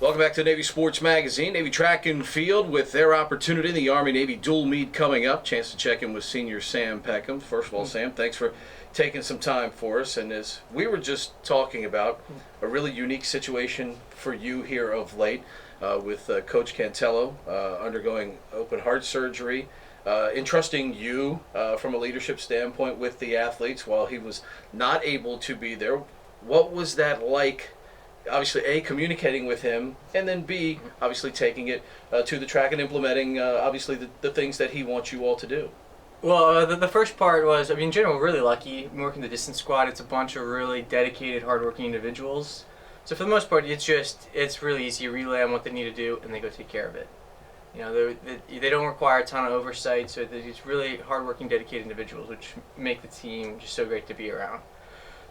Welcome back to Navy Sports Magazine. Navy Track and Field with their opportunity, the Army-Navy dual meet coming up. Chance to check in with senior Sam Peckham. First of all, Sam, thanks for taking some time for us. And as we were just talking about, a really unique situation for you here of late with Coach Cantello undergoing open heart surgery, entrusting you from a leadership standpoint with the athletes while he was not able to be there. What was that like? Obviously, A, communicating with him, and then B, obviously taking it to the track and implementing, obviously, the things that he wants you all to do. Well, the first part was, in general, we're really lucky. Working the distance squad, it's a bunch of really dedicated, hardworking individuals. So for the most part, it's really easy. You relay on what they need to do, and they go take care of it. You know, they don't require a ton of oversight, so they're just really hardworking, dedicated individuals, which make the team just so great to be around.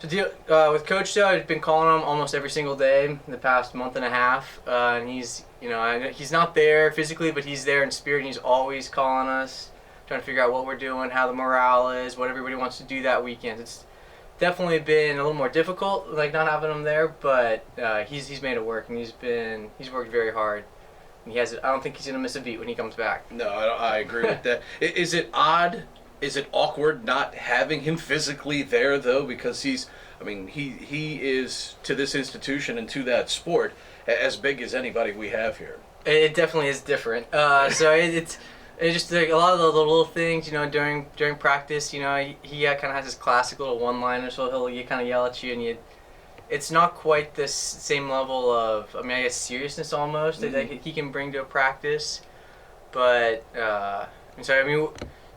To deal with Coach, though, I've been calling him almost every single day the past month and a half, and he's not there physically, but he's there in spirit. And he's always calling us, trying to figure out what we're doing, how the morale is, what everybody wants to do that weekend. It's definitely been a little more difficult, like not having him there, but he's made it work, and he's worked very hard. And I don't think he's gonna miss a beat when he comes back. No, I agree with that. Is it odd? Is it awkward not having him physically there, though? Because he is, to this institution and to that sport, as big as anybody we have here. It definitely is different. So it's just like a lot of the little things, during practice, he kind of has his classic little one-liner, so he'll kind of yell at you, and it's not quite this same level of, I guess, seriousness almost that he can bring to a practice. But,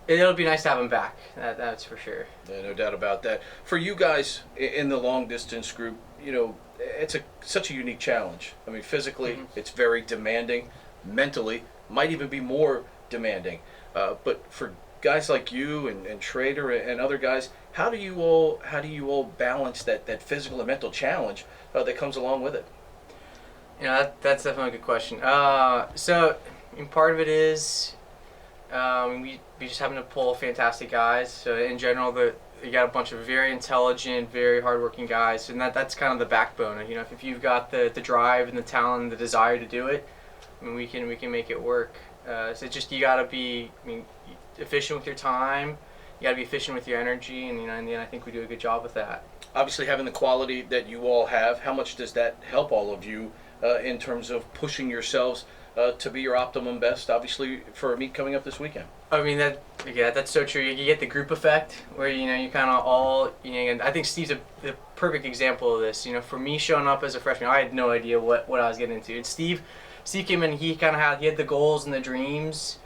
it'll be nice to have him back. That's for sure. Yeah, no doubt about that. For you guys in the long distance group, it's such a unique challenge. Physically, it's very demanding. Mentally, might even be more demanding. But for guys like you and Schrader and other guys, how do you all balance that physical and mental challenge that comes along with it? That's definitely a good question. So part of it is. We just happen to pull fantastic guys. So in general, you got a bunch of very intelligent, very hardworking guys, and that's kind of the backbone. If you've got the drive and the talent and the desire to do it, we can make it work. So you got to be efficient with your time. You got to be efficient with your energy, and in the end, I think we do a good job with that. Obviously, having the quality that you all have, how much does that help all of you in terms of pushing yourselves to be your optimum best, obviously, for a meet coming up this weekend? That's so true. You get the group effect where, you kind of all, and I think Steve's the perfect example of this. For me showing up as a freshman, I had no idea what I was getting into. And Steve came in, he had the goals and the dreams,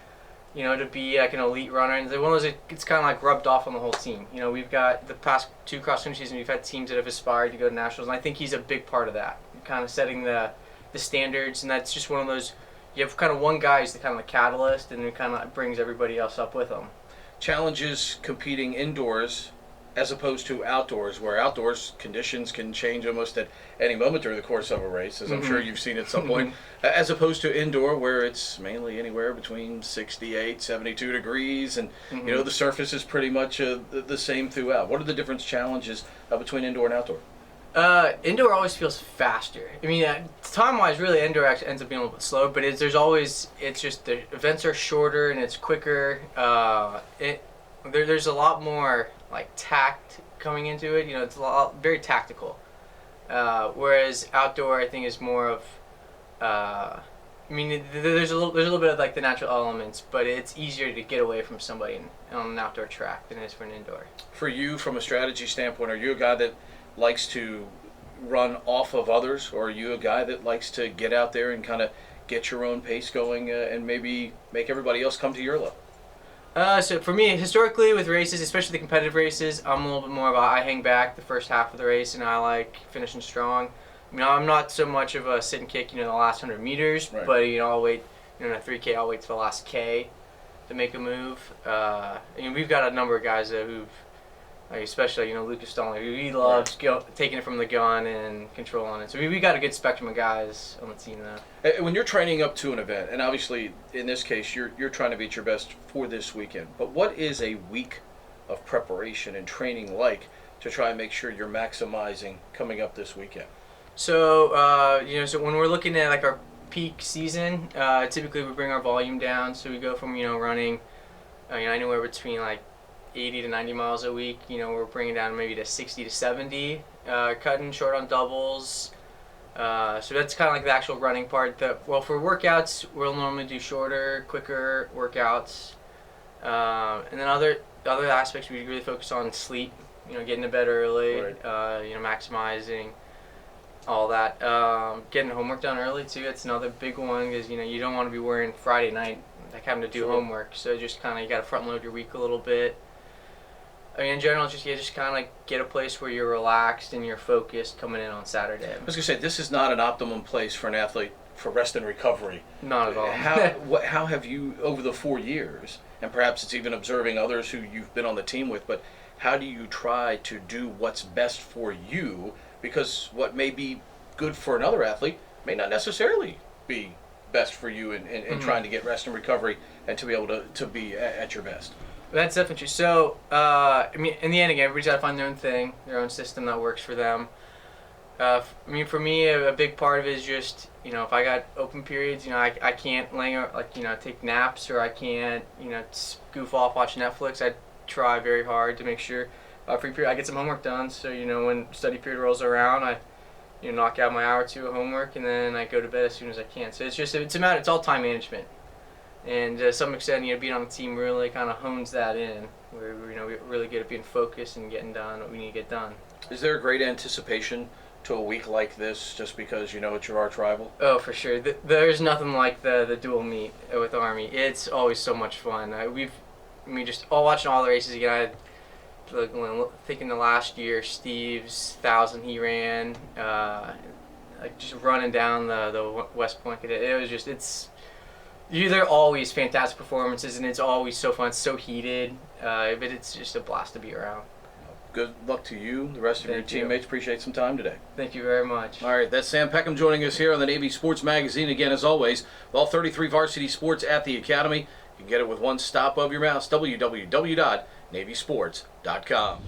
to be like an elite runner. And one of those, it's kind of like rubbed off on the whole team. We've got the past 2 cross-country seasons, we've had teams that have aspired to go to nationals, and I think he's a big part of that, kind of setting the standards. And that's just one of those. You have kind of one guy who's the kind of the catalyst, and it kind of brings everybody else up with him. Challenges competing indoors as opposed to outdoors, where outdoors conditions can change almost at any moment during the course of a race, as I'm sure you've seen at some point, as opposed to indoor, where it's mainly anywhere between 68, 72 degrees, and the surface is pretty much the same throughout. What are the different challenges between indoor and outdoor? Indoor always feels faster. Time-wise, really, indoor actually ends up being a little bit slow, but it's just the events are shorter and it's quicker. There's a lot more like tact coming into it. It's very tactical. Whereas outdoor, I think, is more of. There's a little bit of like the natural elements, but it's easier to get away from somebody on an outdoor track than it is for an indoor. For you, from a strategy standpoint, are you a guy that likes to run off of others, or are you a guy that likes to get out there and kind of get your own pace going and maybe make everybody else come to your level? So for me, historically with races, especially the competitive races, I'm a little bit more of I hang back the first half of the race, and I like finishing strong. I'm not so much of a sit and kick, the last 100 meters, right. But I'll wait, in a 3K, I'll wait till the last K to make a move. We've got a number of guys who've, especially Lucas Stalling, he loves taking it from the gun and controlling it. So we got a good spectrum of guys on the team now. When you're training up to an event, and obviously in this case you're trying to beat your best for this weekend, but what is a week of preparation and training like to try and make sure you're maximizing coming up this weekend? So so when we're looking at like our peak season, typically we bring our volume down. So we go from running anywhere between like 80 to 90 miles a week. We're bringing down maybe to 60 to 70, cutting short on doubles. So that's kind of like the actual running part. For workouts, we'll normally do shorter, quicker workouts. And then other aspects we really focus on sleep. Getting to bed early. Right. Maximizing all that. Getting homework done early too. It's another big one because you don't want to be worrying Friday night like having to do homework. So just kind of you got to front load your week a little bit. In general, just kind of get a place where you're relaxed and you're focused coming in on Saturday. I was going to say, this is not an optimum place for an athlete for rest and recovery. Not at all. How have you, over the 4 years, and perhaps it's even observing others who you've been on the team with, but how do you try to do what's best for you? Because what may be good for another athlete may not necessarily be best for you in trying to get rest and recovery and to be able to be at your best. That's definitely true. So, in the end, again, everybody's got to find their own thing, their own system that works for them. For me, a big part of it is just, if I got open periods, I can't take naps, or I can't, goof off, watch Netflix. I try very hard to make sure free period I get some homework done. So, when study period rolls around, I, knock out my hour or two of homework, and then I go to bed as soon as I can. So it's all time management. And to some extent, being on the team really kind of hones that in. We're really good at being focused and getting done what we need to get done. Is there a great anticipation to a week like this, just because it's your arch rival? Oh, for sure. There's nothing like the dual meet with Army. It's always so much fun. Just watching all the races again. Thinking the last year, Steve's 1,000 he ran, just running down the West Point. They're always fantastic performances, and it's always so fun. It's so heated, but it's just a blast to be around. Good luck to you, the rest of your teammates. Appreciate some time today. Thank you very much. All right, that's Sam Peckham joining us here on the Navy Sports Magazine. Again, as always, all 33 varsity sports at the Academy. You can get it with one stop of your mouse, www.navysports.com.